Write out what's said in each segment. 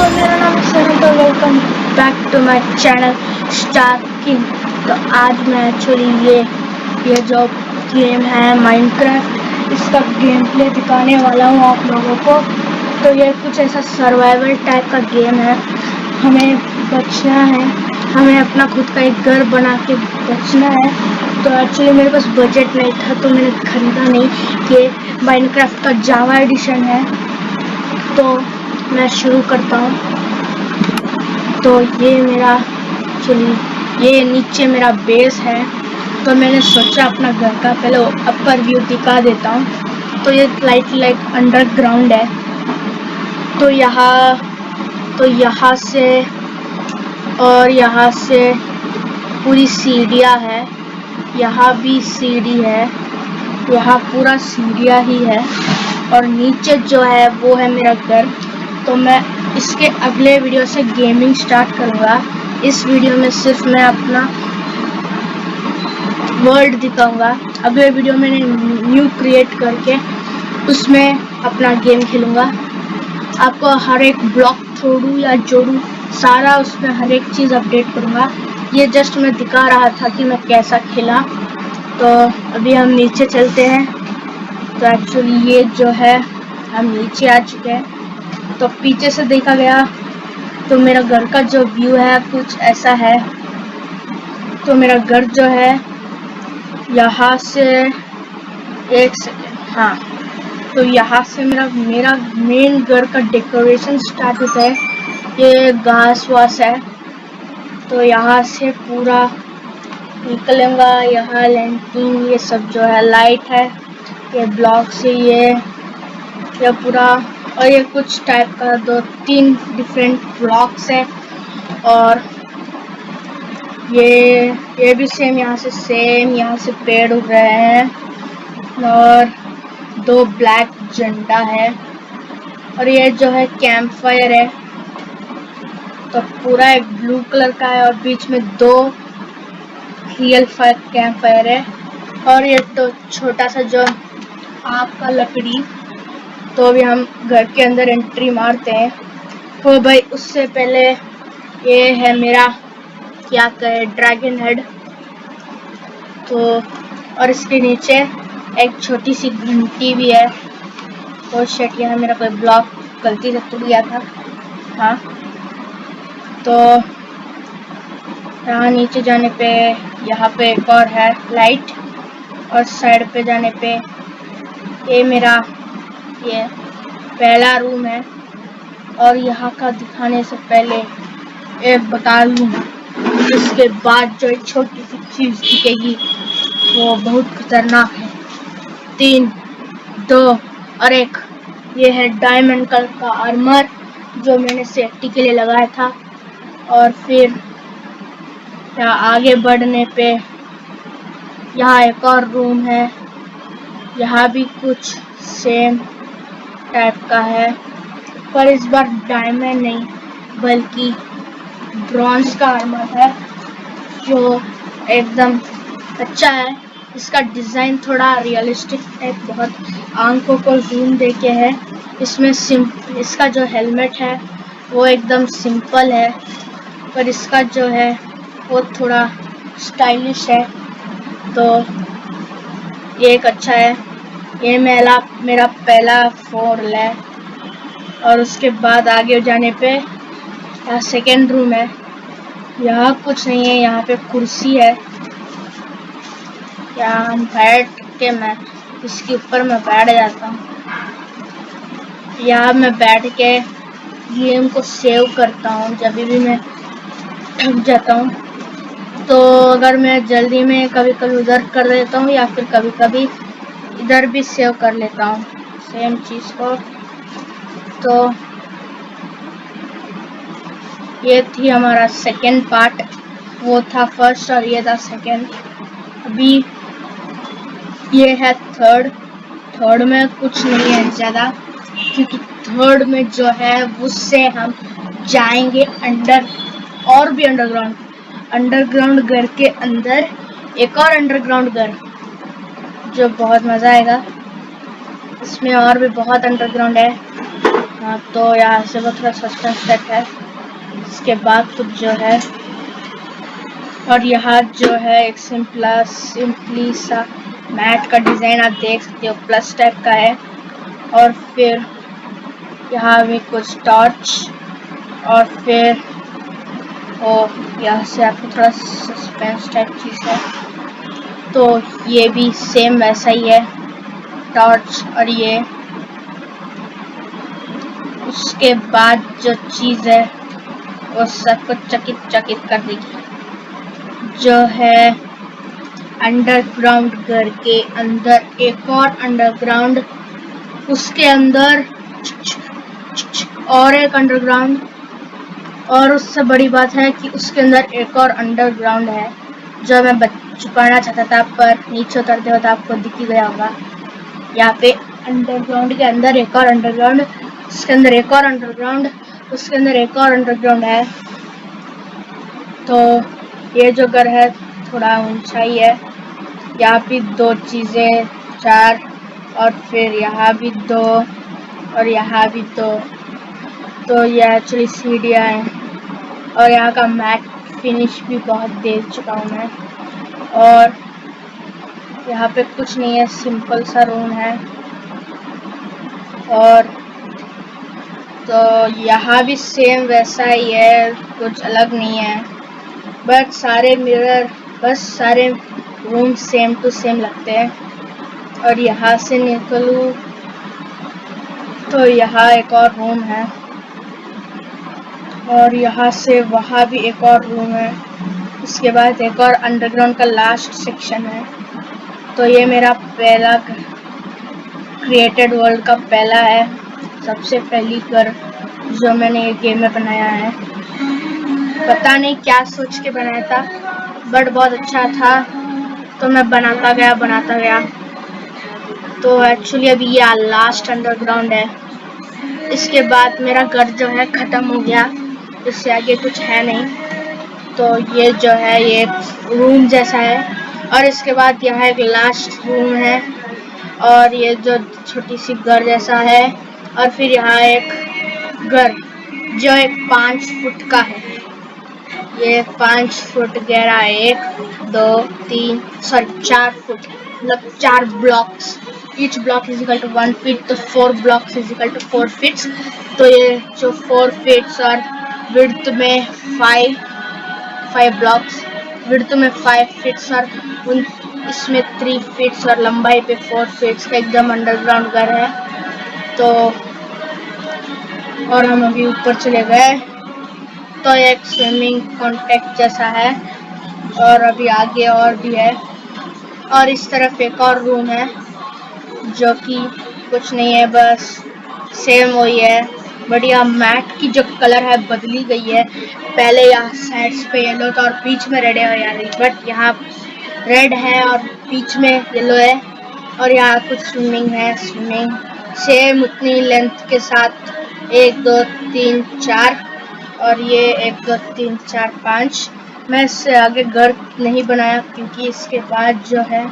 मेरा नाम है सनी तो welcome back to my channel Star King. तो आज मैं एक्चुअली ये जो गेम है माइनक्राफ्ट, इसका गेम प्ले दिखाने वाला हूँ आप लोगों को। तो ये कुछ ऐसा सर्वाइवल टाइप का गेम है। हमें बचना है, हमें अपना खुद का एक घर बना के बचना है। तो एक्चुअली मेरे पास बजट नहीं था तो मैंने खरीदा नहीं। ये माइनक्राफ्ट का जावा एडिशन है। तो मैं शुरू करता हूँ। तो ये मेरा एक्चुअली ये नीचे मेरा बेस है। तो मैंने सोचा अपना घर का पहले अपर व्यू दिखा देता हूँ। तो ये लाइट अंडरग्राउंड है। तो यहाँ से और यहाँ से पूरी सीढ़ियाँ है। यहाँ भी सीढ़ी है, यहाँ पूरा सीढ़ियाँ ही है। और नीचे जो है वो है मेरा घर। तो मैं इसके अगले वीडियो से गेमिंग स्टार्ट करूँगा। इस वीडियो में सिर्फ मैं अपना वर्ल्ड दिखाऊंगा। अगले वीडियो में न्यू क्रिएट करके उसमें अपना गेम खेलूँगा। आपको हर एक ब्लॉक छोड़ूँ या जोड़ूँ, सारा उसमें हर एक चीज़ अपडेट करूँगा। ये जस्ट मैं दिखा रहा था कि मैं कैसा खेला। तो अभी हम नीचे चलते हैं। तो एक्चुअली ये जो है हम नीचे आ चुके हैं। तो पीछे से देखा गया तो मेरा घर का जो व्यू है कुछ ऐसा है। तो मेरा घर जो है यहाँ से एक सेकेंड, हाँ, तो यहाँ से मेरा मेन घर का डेकोरेशन स्टार्ट होता है। ये घास वास है। तो यहाँ से पूरा निकलूंगा। यहाँ लैंटिंग ये सब जो है लाइट है, ये ब्लॉक से ये पूरा। और ये कुछ टाइप का 2-3 डिफरेंट ब्लॉक्स है। और ये भी सेम यहाँ से पेड़ उग रहे हैं। और 2 ब्लैक झंडा है। और ये जो है कैंप फायर है। तो पूरा एक ब्लू कलर का है और बीच में 2 रियल फायर कैंप फायर है। और ये तो छोटा सा जो आग का लकड़ी। तो अभी हम घर के अंदर एंट्री मारते हैं। तो भाई उससे पहले ये है मेरा क्या कहे ड्रैगन हेड। तो और इसके नीचे एक छोटी सी घंटी भी है। तो शेट, यहाँ मेरा कोई ब्लॉक गलती से टूट गया था। हाँ, तो यहाँ नीचे जाने पे यहाँ पे एक और है लाइट। और साइड पे जाने पे ये मेरा ये पहला रूम है। और यहाँ का दिखाने से पहले एक बता लूँ, इसके बाद जो एक छोटी सी चीज दिखेगी वो बहुत खतरनाक है। 3, 2 और 1। ये है डायमंड कलर का आर्मर जो मैंने सेफ्टी के लिए लगाया था। और फिर यहाँ आगे बढ़ने पे यहाँ एक और रूम है। यहाँ भी कुछ सेम टाइप का है, पर इस बार डायमंड नहीं बल्कि ब्रॉन्ज का आर्मर है जो एकदम अच्छा है। इसका डिज़ाइन थोड़ा रियलिस्टिक है, बहुत आंखों को जूम देके है। इसमें इसका जो हेलमेट है वो एकदम सिंपल है, पर इसका जो है वो थोड़ा स्टाइलिश है। तो ये एक अच्छा है। ये मेरा पहला फ्लोर है। और उसके बाद आगे जाने पे यहाँ सेकेंड रूम है। यहाँ कुछ नहीं है, यहाँ पे कुर्सी है। यहाँ हम बैठ के मैं इसके ऊपर मैं बैठ जाता हूँ। यहाँ मैं बैठ के गेम को सेव करता हूँ जब भी मैं थक जाता हूँ। तो अगर मैं जल्दी में कभी कभी उधर कर देता हूँ या फिर कभी कभी इधर भी सेव कर लेता हूँ सेम चीज़ को। तो ये थी हमारा सेकेंड पार्ट, वो था फर्स्ट और ये था सेकेंड। अभी ये है थर्ड में कुछ नहीं है ज़्यादा, क्योंकि थर्ड में जो है उससे हम जाएंगे अंडर और भी अंडरग्राउंड घर के अंदर एक और अंडरग्राउंड घर जो बहुत मज़ा आएगा। इसमें और भी बहुत अंडरग्राउंड है। हाँ, तो यहाँ से वो थोड़ा सस्पेंस टाइप है। इसके बाद कुछ जो है, और यहाँ जो है एक सिंपली सा मैट का डिजाइन आप देख सकते हो, प्लस टाइप का है। और फिर यहाँ भी कुछ टॉर्च, और फिर यहाँ से आपको थोड़ा सस्पेंस टाइप चीज है, तो ये भी सेम वैसा ही है, टॉर्च। और ये उसके बाद जो चीज है वो सबको चकित कर देगी, जो है अंडरग्राउंड घर के अंदर एक और अंडरग्राउंड, उसके अंदर और एक अंडरग्राउंड, और उससे बड़ी बात है कि उसके अंदर एक और अंडरग्राउंड है जो मैं छुपाना चाहता था, पर नीचे उतरते हो तो आपको दिख ही गया होगा। यहाँ पे अंडरग्राउंड के अंदर एक और अंडरग्राउंड, उसके अंदर एक और अंडरग्राउंड, उसके अंदर एक और अंडरग्राउंड है। तो ये जो घर है थोड़ा ऊंचाई है, यहाँ भी 2 चीजें, 4, और फिर यहाँ भी 2, और यहाँ भी 2। तो ये एक्चुअली सीढ़ियाँ हैं, और यहाँ का मैट फिनिश भी बहुत देख चुका हूँ मैं। और यहाँ पे कुछ नहीं है, सिंपल सा रूम है। और तो यहाँ भी सेम वैसा ही है, कुछ अलग नहीं है, बट सारे मिरर, बस सारे रूम सेम टू सेम लगते हैं। और यहाँ से निकलूँ तो यहाँ एक और रूम है, और यहाँ से वहाँ भी एक और रूम है। उसके बाद एक और अंडरग्राउंड का लास्ट सेक्शन है। तो ये मेरा पहला क्रिएटेड वर्ल्ड का पहला है, सबसे पहली घर जो मैंने ये गेम में बनाया है। पता नहीं क्या सोच के बनाया था, बट बहुत अच्छा था, तो मैं बनाता गया। तो एक्चुअली अभी ये लास्ट अंडरग्राउंड है। इसके बाद मेरा घर जो है ख़त्म हो गया, इससे आगे कुछ है नहीं। तो ये जो है ये रूम जैसा है, और इसके बाद यहाँ एक लास्ट रूम है, और ये जो छोटी सी घर जैसा है, और फिर यहाँ एक घर जो एक 5 फुट का है। ये 5 फुट गहरा, 1 2 3 सॉरी 4 फुट, मतलब 4 blocks. Each block is equal to 1 feet, तो 4 blocks is equal to 4 feets. तो ये जो 4 फीट्स और विड्थ में 5 ब्लॉक्स, विड्थ में 5 फीट्स, और इसमें 3 फीट्स, और लंबाई पे 4 फीट्स का एकदम अंडरग्राउंड घर है। तो और हम अभी ऊपर चले गए, तो एक स्विमिंग कॉन्टेक्ट जैसा है, और अभी आगे और भी है। और इस तरफ एक और रूम है जो कि कुछ नहीं है, बस सेम वही है। बढ़िया मैट की जो कलर है बदली गई है, पहले यहाँ साइड्स पे येलो था और बीच में रेड है, यार बट यहाँ रेड है और बीच में येलो है। और यहाँ कुछ स्विमिंग है, स्विमिंग सेम उतनी लेंथ के साथ, 1 2 3 4, और ये 1 2 3 4 5। मैं इससे आगे घर नहीं बनाया क्योंकि इसके बाद जो है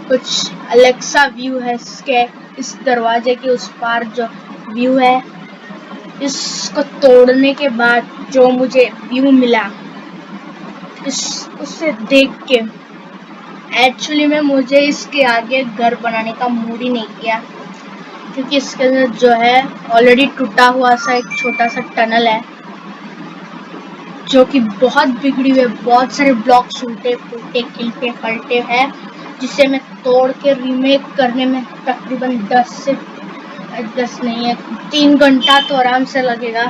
कुछ अलग सा व्यू है। इसके इस दरवाजे के उस पार जो व्यू है, इसको तोड़ने के बाद जो मुझे व्यू मिला, उससे देख के एक्चुअली में मुझे इसके आगे घर बनाने का मूड ही नहीं किया, क्योंकि इसके अंदर जो है ऑलरेडी टूटा हुआ सा एक छोटा सा टनल है जो कि बहुत बिगड़ी हुई है, बहुत सारे ब्लॉक्स उल्टे फुलटे किलटे पलटे हैं, जिसे मैं तोड़ के रीमेक करने में तकरीबन 10 नहीं है 3 घंटा तो आराम से लगेगा।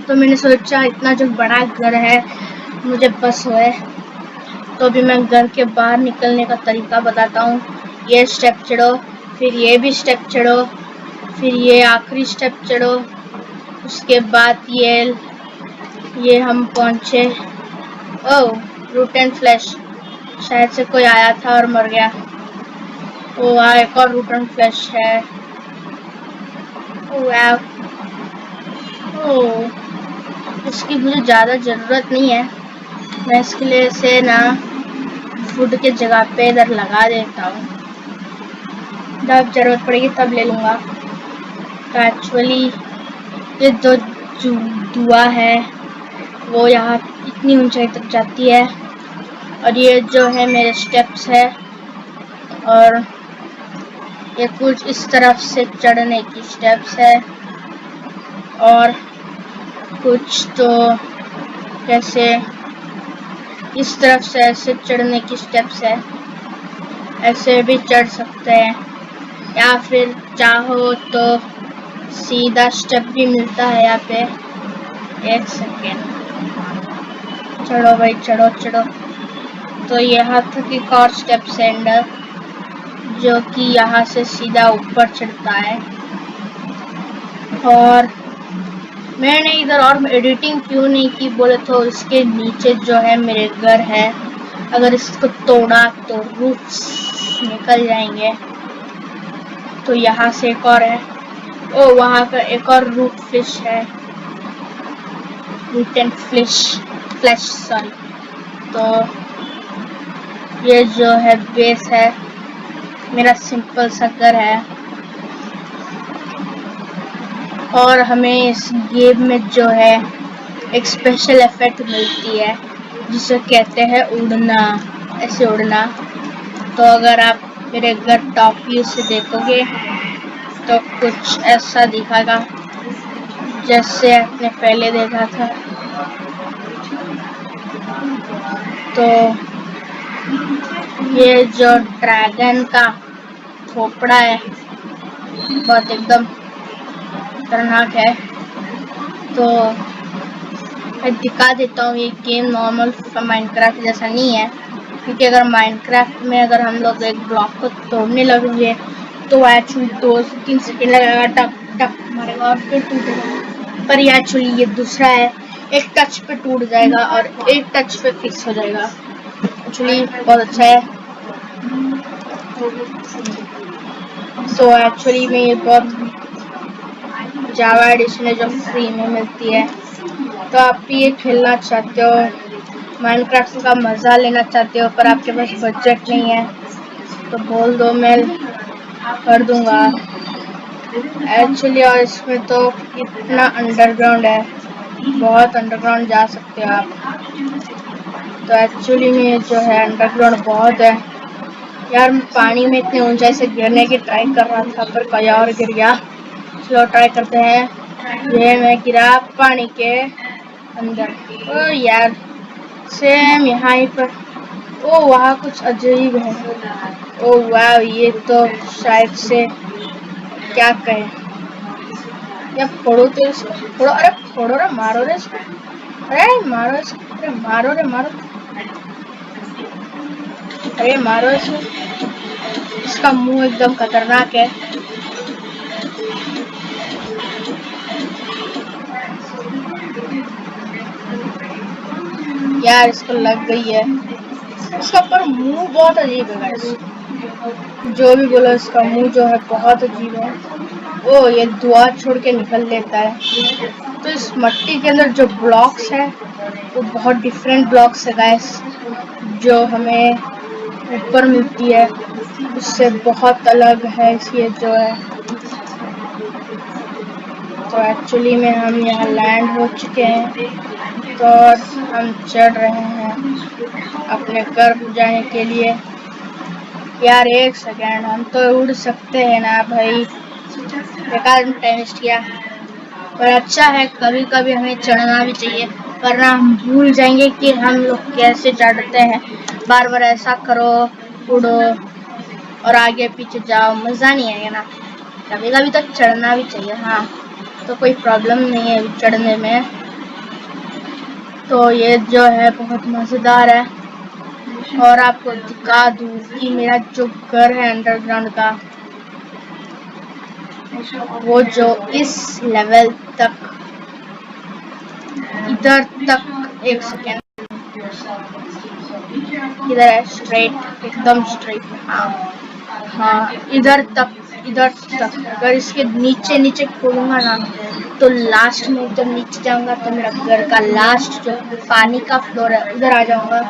तो मैंने सोचा इतना जो बड़ा घर है मुझे बस होए। तो अभी मैं घर के बाहर निकलने का तरीका बताता हूँ। ये स्टेप चढ़ो, फिर ये भी स्टेप चढ़ो, फिर ये आखिरी स्टेप चढ़ो, उसके बाद ये हम पहुँचे। ओह, रूट एंड फ्लैश, शायद से कोई आया था और मर गया। ओ एक और रूट एंड फ्लैश है। ओह, इसकी मुझे ज़्यादा ज़रूरत नहीं है, मैं इसके लिए से ना फूड के जगह पे इधर लगा देता हूँ, जब ज़रूरत पड़ेगी तब ले लूँगा। तो एक्चुअली ये जो धुआं है वो यहाँ इतनी ऊंचाई तक जाती है। और ये जो है मेरे स्टेप्स है, और ये कुछ इस तरफ से चढ़ने की स्टेप्स है, और कुछ तो जैसे इस तरफ से ऐसे चढ़ने की स्टेप्स है, ऐसे भी चढ़ सकते हैं, या फिर चाहो तो सीधा स्टेप भी मिलता है यहाँ पे। एक सेकेंड, चढ़ो भाई चढ़ो चढ़ो। तो यहाँ तक एक और स्टेप्स है अंदर, जो कि यहाँ से सीधा ऊपर चढ़ता है। और मैंने इधर और एडिटिंग क्यों नहीं की बोले तो इसके नीचे जो है मेरे घर है, अगर इसको तोड़ा तो रूट्स निकल जाएंगे। तो यहाँ से एक और है, ओ वहाँ का एक और रूट फिश है, रूट एंड फ्लैश सॉरी। तो ये जो है बेस है, मेरा सिंपल सा घर है। और हमें इस गेम में जो है एक स्पेशल इफेक्ट मिलती है जिसे कहते हैं उड़ना, ऐसे उड़ना। तो अगर आप मेरे घर टॉप व्यू से देखोगे तो कुछ ऐसा दिखेगा जैसे आपने पहले देखा था। तो ये जो ड्रैगन का खोपड़ा है बहुत एकदम खतरनाक है। तो मैं दिखा देता हूँ, ये गेम नॉर्मल माइनक्राफ्ट जैसा नहीं है, क्योंकि अगर माइनक्राफ्ट में अगर हम लोग एक ब्लॉक को तोड़ने लगेंगे तो एक्चुअली 2-3 सेकेंड लगेगा, टक टक मारेगा और फिर टूटेगा। पर एक्चुअली ये दूसरा है, एक टच पे टूट जाएगा और एक टच पे फिक्स हो जाएगा। एक्चुअली बहुत अच्छा है। तो एक्चुअली में ये बहुत जावा एडिशन है जो फ्री में मिलती है। तो आप भी ये खेलना चाहते हो, माइनक्राफ्ट का मज़ा लेना चाहते हो, पर आपके पास बजट नहीं है तो बोल दो, मैं कर दूंगा एक्चुअली। और इसमें तो इतना अंडरग्राउंड है, बहुत अंडरग्राउंड जा सकते हो आप। तो एक्चुअली में जो है अंडरग्राउंड बहुत है यार। मैं पानी में इतने ऊंचाई से गिरने की ट्राई कर रहा था पर कहीं और गिर गया। चलो ट्राई करते हैं। ये मैं गिरा पानी के अंदर। ओ यार सेम यहाँ ही पर। ओ वहाँ कुछ अजीब है। ओ वाह, ये तो शायद से क्या कहे या फोड़ो तो इसको, फोड़ो, अरे फोड़ो रे, मारो रे इसको, अरे मारो इसको, अरे मारो रे मारो, अरे मारो इसको। इसका मुंह एकदम खतरनाक है। यार इसको लग गई है, इसका पर मुंह बहुत अजीब है गाइस, जो भी बोलो इसका मुंह जो है बहुत अजीब है। ओ ये धुआं छोड़ के निकल लेता है। तो इस मट्टी के अंदर जो ब्लॉक्स है वो बहुत डिफरेंट ब्लॉक्स है गाइस, जो हमें ऊपर मिलती है उससे बहुत अलग है ये जो है। तो एक्चुअली में हम यहाँ लैंड हो चुके हैं, तो हम चढ़ रहे हैं अपने घर जाने के लिए। यार एक सेकेंड, हम तो उड़ सकते हैं ना भाई, बेकार टाइम वेस्ट किया। पर अच्छा है, कभी कभी हमें चढ़ना भी चाहिए, वरना हम भूल जाएंगे कि हम लोग कैसे चढ़ते हैं। बार बार ऐसा करो, उड़ो और आगे पीछे जाओ, मज़ा नहीं आएगा ना। कभी कभी तो चढ़ना भी चाहिए। हाँ तो कोई प्रॉब्लम नहीं है चढ़ने में। तो ये जो है बहुत मज़ेदार है। और आपको दिखा दूँ कि मेरा जो घर है अंडरग्राउंड का, वो जो इस लेवल तक, इधर तक, एक सेकेंड, इधर है स्ट्रेट, एकदम स्ट्रेट। हाँ इधर तक, इधर तक। अगर इसके नीचे नीचे खोलूंगा ना तो लास्ट में जब नीचे जाऊंगा तो मेरा घर का लास्ट जो पानी का फ्लोर है उधर आ जाऊंगा।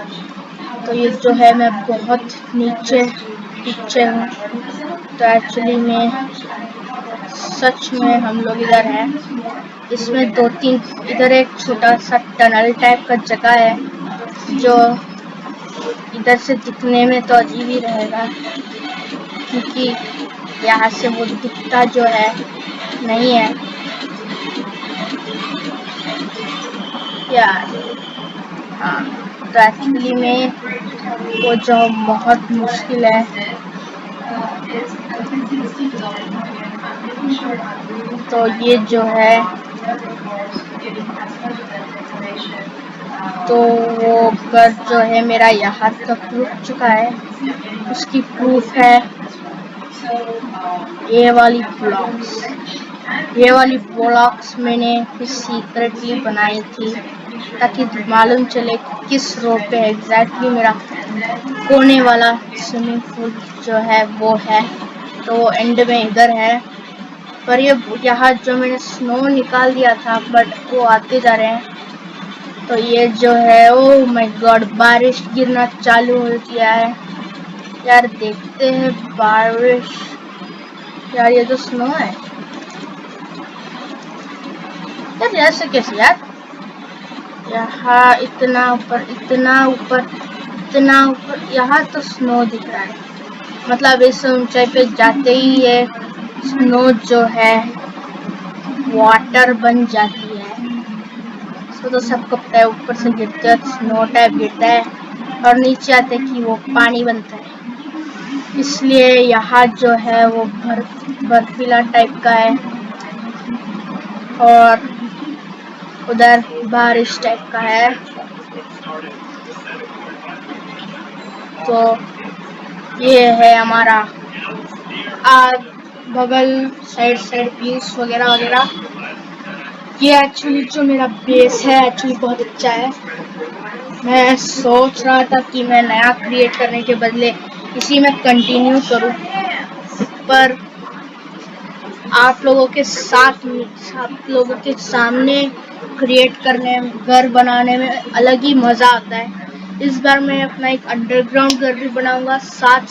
तो ये जो है मैं बहुत नीचे हूँ। तो एक्चुअली में सच में हम लोग इधर है। इसमें 2-3 इधर एक छोटा सा टनल टाइप का जगह है जो इधर से दिखने में तो अजीब ही रहेगा, क्योंकि यहाँ से वो दिखता जो है नहीं है यार। हाँ, तो एक्चुअली में वो जो बहुत मुश्किल है। तो ये जो है तो वो घर जो है मेरा यहाँ तक रुक चुका है, उसकी प्रूफ है ये वाली ब्लॉक्स मैंने कुछ सीक्रेटली बनाई थी ताकि मालूम चले किस रो पे एग्जैक्टली मेरा कोने वाला स्विमिंग पूल जो है वो है। तो वो एंड में इधर है, पर ये यहाँ जो मैंने स्नो निकाल दिया था बट वो आते जा रहे हैं। तो ये जो है ओ माय गॉड, बारिश गिरना चालू हो गया है यार। देखते हैं बारिश यार, ये तो स्नो है यार, ऐसे कैसे यार। यहाँ इतना ऊपर यहाँ तो स्नो दिख रहा है, मतलब इस ऊंचाई पे जाते ही ये स्नो जो है वाटर बन जाती है। इसको तो सबको पता है, ऊपर से गिरते है स्नो टाइप गिरता है और नीचे आते कि वो पानी बनता है। इसलिए यहाँ जो है वो बर्फीला टाइप का है और उधर बारिश टाइप का है। तो ये है हमारा बगल साइड व्यूज वगैरह वगैरह। ये एक्चुअली जो मेरा बेस है एक्चुअली बहुत अच्छा है। मैं सोच रहा था कि मैं नया क्रिएट करने के बदले इसी में कंटिन्यू करूं, पर आप लोगों के सामने क्रिएट करने में, घर बनाने में अलग ही मजा आता है। इस बार मैं अपना एक अंडरग्राउंड घर भी बनाऊंगा, साथ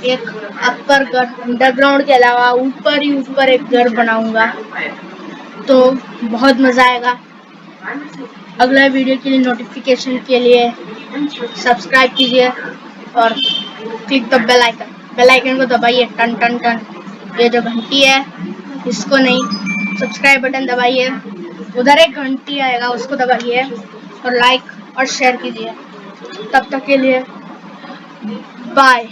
एक अपर घर, अंडरग्राउंड के अलावा ऊपर एक घर बनाऊंगा, तो बहुत मजा आएगा। अगला वीडियो के लिए नोटिफिकेशन के लिए सब्सक्राइब कीजिए और क्लिक द बेल आइकन को दबाइए, टन टन टन। ये जो घंटी है इसको नहीं, सब्सक्राइब बटन दबाइए, उधर एक घंटी आएगा उसको दबाइए और लाइक और शेयर कीजिए। तब तक के लिए बाय।